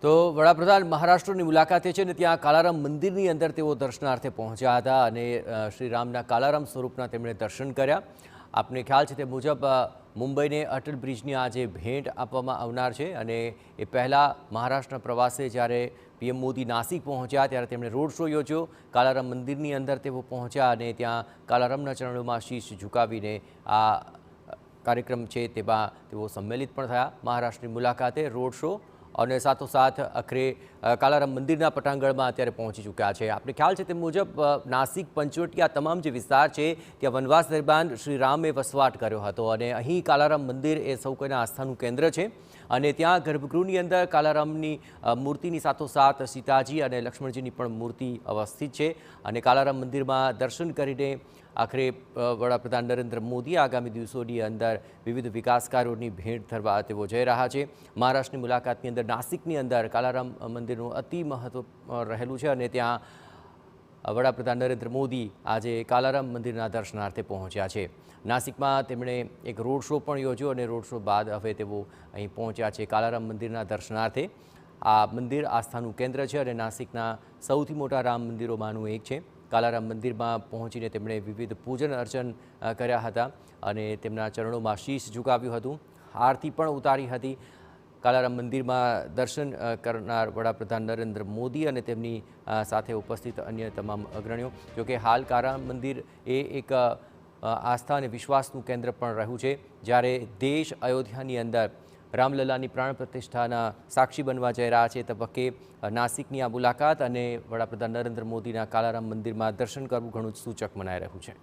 તો વડાપ્રધાન મહારાષ્ટ્રની મુલાકાતે છે ને ત્યાં કાલારામ મંદિરની અંદર તેઓ દર્શનાર્થે પહોંચ્યા હતા અને શ્રી રામના કાલારામ સ્વરૂપના તેમણે દર્શન કર્યા। આપને ખ્યાલ છે તે મુજબ મુંબઈને અટલ બ્રિજની આજે ભેટ આપવામાં આવનાર છે અને એ પહેલાં મહારાષ્ટ્રના પ્રવાસે જ્યારે પીએમ મોદી નાસિક પહોંચ્યા ત્યારે તેમણે રોડ શો યોજ્યો। કાલારામ મંદિરની અંદર તેઓ પહોંચ્યા અને ત્યાં કાલારામના ચરણોમાં શીશ ઝુકાવીને આ કાર્યક્રમ છે તેમાં તેઓ સંમેલિત પણ થયા। મહારાષ્ટ્રની મુલાકાતે રોડ શો અને સાથોસાથ આખરે કાલારામ મંદિરના પટાંગણમાં અત્યારે પહોંચી ચૂક્યા છે। આપણે ખ્યાલ છે તે મુજબ નાસિક પંચવટી આ તમામ જે વિસ્તાર છે ત્યાં વનવાસ દરમિયાન શ્રી રામે વસવાટ કર્યો હતો અને અહીં કાલારામ મંદિર એ સૌ કોઈના આસ્થાનું કેન્દ્ર છે અને ત્યાં ગર્ભગૃહની અંદર કાલારામની મૂર્તિની સાથોસાથ સીતાજી અને લક્ષ્મણજીની પણ મૂર્તિ અવસ્થિત છે અને કાલારામ મંદિરમાં દર્શન કરીને આખરે વડાપ્રધાન નરેન્દ્ર મોદી આગામી દિવસોની અંદર વિવિધ વિકાસ કાર્યોની ભેટ ધરવા તેઓ જઈ રહ્યા છે। મહારાષ્ટ્રની મુલાકાતની અંદર નાસિકની અંદર કાલારામ મંદિરનું અતિ મહત્વ રહેલું છે અને ત્યાં વડાપ્રધાન નરેન્દ્ર મોદી આજે કાલારામ મંદિરના દર્શનાર્થે પહોંચ્યા છે। નાસિકમાં તેમણે એક રોડ શો પણ યોજ્યો અને રોડ શો બાદ હવે તેઓ અહીં પહોંચ્યા છે કાલારામ મંદિરના દર્શનાર્થે। આ મંદિર આસ્થાનું કેન્દ્ર છે અને નાસિકના સૌથી મોટા રામ મંદિરોમાંનું એક છે। કાલારામ મંદિરમાં પહોંચીને તેમણે વિવિધ પૂજન અર્ચન કર્યા હતા અને તેમના ચરણોમાં શીશ ઝુકાવ્યું હતું, આરતી પણ ઉતારી હતી। કાલારામ મંદિરમાં દર્શન કરનાર વડાપ્રધાન નરેન્દ્ર મોદી અને તેમની સાથે ઉપસ્થિત અન્ય તમામ અગ્રણીઓ। જોકે હાલ કાલારામ મંદિર એ એક આસ્થા અને વિશ્વાસનું કેન્દ્ર પણ રહ્યું છે। જ્યારે દેશ અયોધ્યાની અંદર રામલલ્લાની પ્રાણ પ્રતિષ્ઠાના સાક્ષી બનવા જઈ રહ્યા છે તબક્કે નાસિકની આ મુલાકાત અને વડાપ્રધાન નરેન્દ્ર મોદીના કાલારામ મંદિરમાં દર્શન કરવું ઘણું જ સૂચક મનાઈ રહ્યું છે।